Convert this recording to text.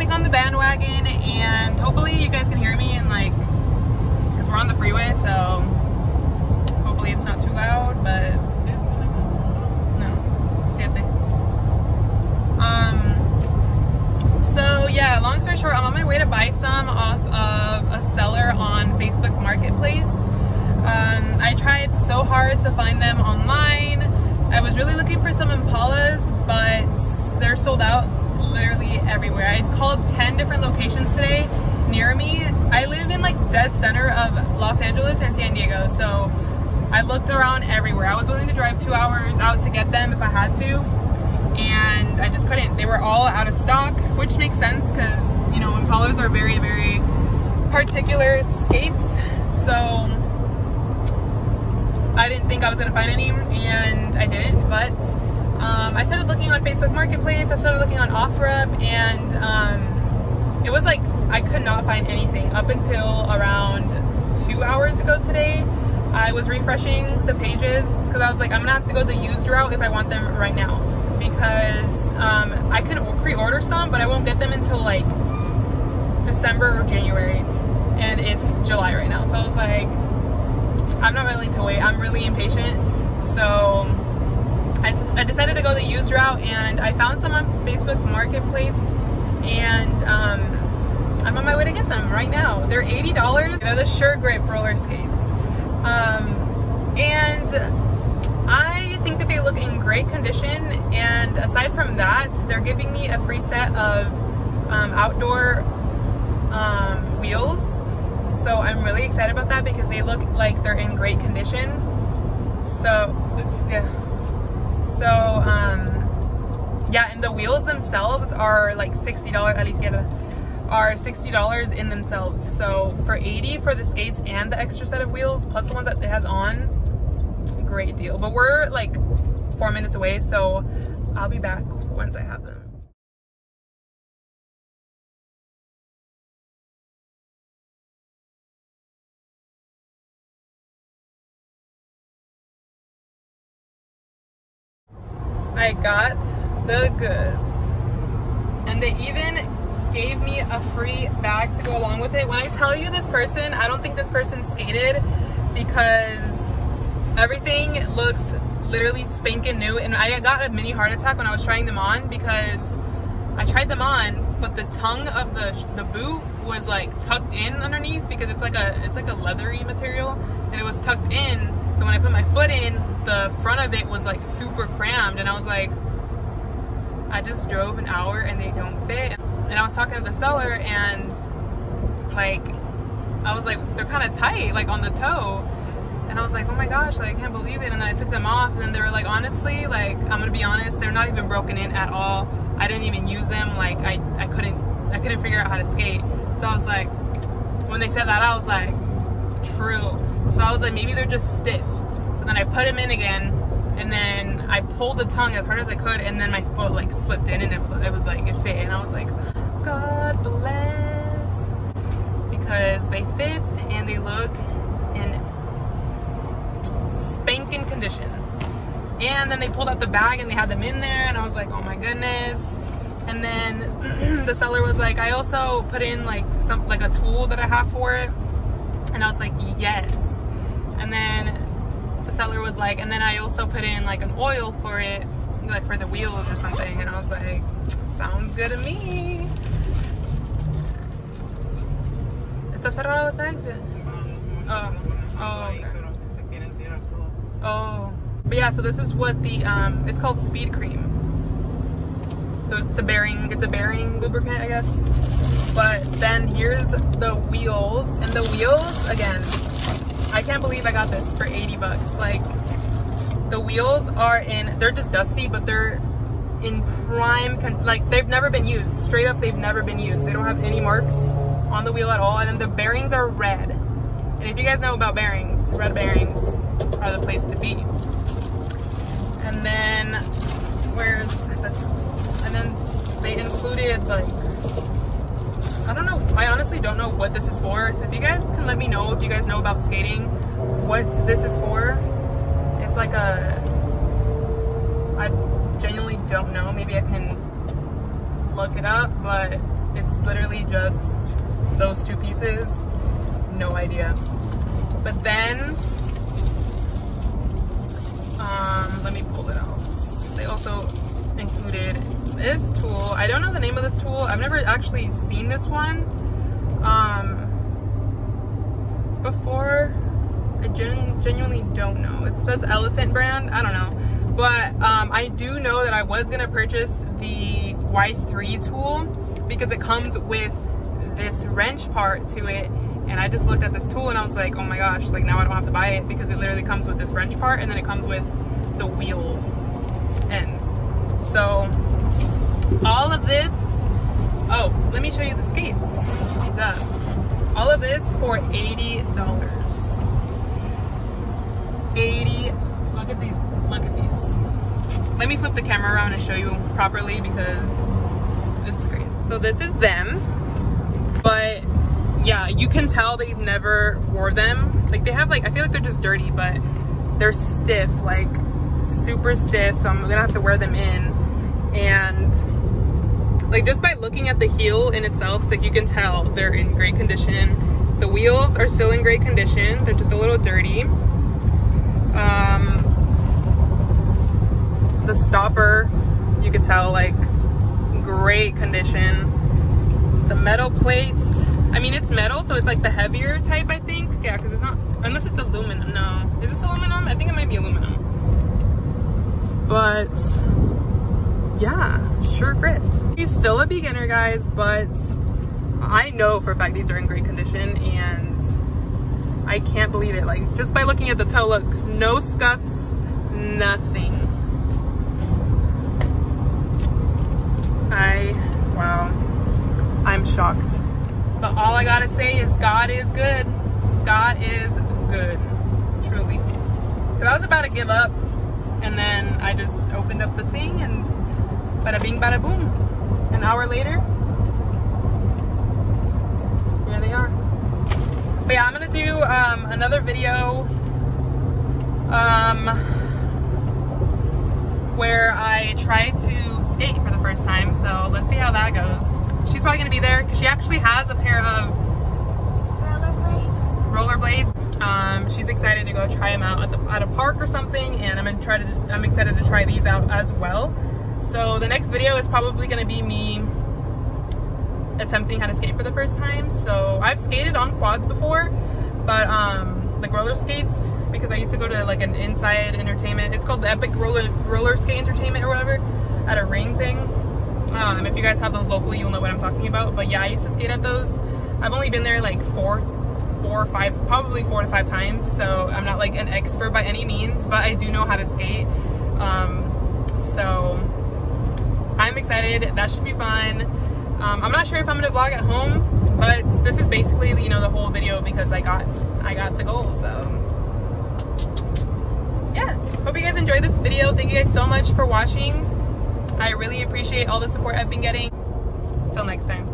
jumping on the bandwagon, and hopefully you guys can hear me, and like, because we're on the freeway, so hopefully it's not too loud, but no, siete. So yeah, long story short, I'm on my way to buy some off of a seller on Facebook Marketplace. I tried so hard to find them online. I was really looking for some Impalas, but they're sold out literally everywhere. I called 10 different locations today near me. I live in like dead center of Los Angeles and San Diego, so I looked around everywhere. I was willing to drive 2 hours out to get them if I had to, and I just couldn't. They were all out of stock, which makes sense because, you know, Impalas are very, very particular skates, so I didn't think I was gonna find any, and I didn't, but I started looking on Facebook Marketplace, I started looking on OfferUp, and it was like I could not find anything up until around 2 hours ago today. I was refreshing the pages because I was like, I'm gonna have to go the used route if I want them right now, because I can pre-order some, but I won't get them until like December or January, and it's July right now, so I was like, I'm not willing to wait. I'm really impatient, so I decided to go the used route, and I found some on Facebook Marketplace, and I'm on my way to get them right now. They're $80. They're the Sure Grip roller skates, and I think that they look in great condition, and aside from that, they're giving me a free set of outdoor wheels. So I'm really excited about that because they look like they're in great condition. So yeah. So yeah, and the wheels themselves are like $60 a la izquierda, are $60 in themselves. So for $80 for the skates and the extra set of wheels plus the ones that it has on, great deal. But we're like 4 minutes away, so I'll be back once I have them. I got the goods, and they even gave me a free bag to go along with it. When I tell you this person, I don't think this person skated, because everything looks literally spanking new, and I got a mini heart attack when I was trying them on, because I tried them on, but the tongue of the boot was like tucked in underneath, because it's like a leathery material, and it was tucked in. So when I put my foot in, the front of it was like super crammed, and I was like, I just drove an hour and they don't fit. And I was talking to the seller, and like, I was like, they're kind of tight, like on the toe. And I was like, oh my gosh, like I can't believe it. And then I took them off, and then they were like, honestly, like I'm gonna be honest, they're not even broken in at all. I didn't even use them. Like I couldn't figure out how to skate. So I was like, when they said that, I was like, true. So I was like, maybe they're just stiff. So then I put them in again, and then I pulled the tongue as hard as I could, and then my foot like slipped in, and it was like, it fit. And I was like, God bless, because they fit and they look in spanking condition. And then they pulled out the bag and they had them in there, and I was like, oh my goodness. And then the seller was like, I also put in like a tool that I have for it. And I was like, yes. And then the seller was like, and then I also put in like an oil for it, like for the wheels or something. And I was like, sounds good to me. ¿Está cerrado ese exit? Oh, okay. Oh, but yeah, so this is what the, it's called Speed Cream. So it's a bearing lubricant, I guess. But then here's the wheels, and the wheels, again, I can't believe I got this for 80 bucks. Like, the wheels are they're just dusty, but they're in prime, like they've never been used. Straight up, they've never been used. They don't have any marks on the wheel at all. And then the bearings are red. And if you guys know about bearings, red bearings are the place to be. And then, where's the tool? And then they included like, I don't know, I honestly don't know what this is for. So if you guys can let me know if you guys know about skating, what this is for. It's like I genuinely don't know. Maybe I can look it up, but it's literally just those two pieces. No idea. But then, let me pull it out. They also included this tool. I don't know the name of this tool. I've never actually seen this one before. I genuinely don't know. It says Elephant brand. I don't know. But I do know that I was gonna purchase the Y3 tool because it comes with this wrench part to it. And I just looked at this tool and I was like, oh my gosh, like now I don't have to buy it because it literally comes with this wrench part and then it comes with the wheel ends. So all of this, oh, let me show you the skates. Duh. All of this for $80. 80, look at these, look at these. Let me flip the camera around and show you properly because this is crazy. So this is them, but yeah, you can tell they've never wore them. Like they have like, I feel like they're just dirty, but they're stiff, like super stiff. So I'm gonna have to wear them in. And like just by looking at the heel in itself, like you can tell they're in great condition. The wheels are still in great condition. They're just a little dirty. The stopper, you can tell, like great condition. The metal plates, I mean it's metal, so it's like the heavier type, I think. Yeah, because it's not, unless it's aluminum. No, is this aluminum? I think it might be aluminum. But yeah, sure grip. He's still a beginner, guys, but I know for a fact these are in great condition and I can't believe it. Like just by looking at the toe, look, no scuffs, nothing. Wow, I'm shocked. But all I gotta say is God is good. God is good, truly. Because I was about to give up and then I just opened up the thing and bada bing, bada boom. An hour later, here they are. But yeah, I'm gonna do another video where I try to skate for the first time. So let's see how that goes. She's probably gonna be there because she actually has a pair of rollerblades. She's excited to go try them out at a park or something, and I'm excited to try these out as well. So the next video is probably gonna be me attempting how to skate for the first time. So I've skated on quads before, but like roller skates, because I used to go to like an inside entertainment. It's called the Epic Roller Skate Entertainment or whatever, at a ring thing. If you guys have those locally, you'll know what I'm talking about. But yeah, I used to skate at those. I've only been there like four or five, probably 4 to 5 times. So I'm not like an expert by any means, but I do know how to skate. So I'm excited. That should be fun. I'm not sure if I'm gonna vlog at home, but this is basically, you know, the whole video because I got the goal. So yeah, hope you guys enjoyed this video. Thank you guys so much for watching. I really appreciate all the support I've been getting. Till next time.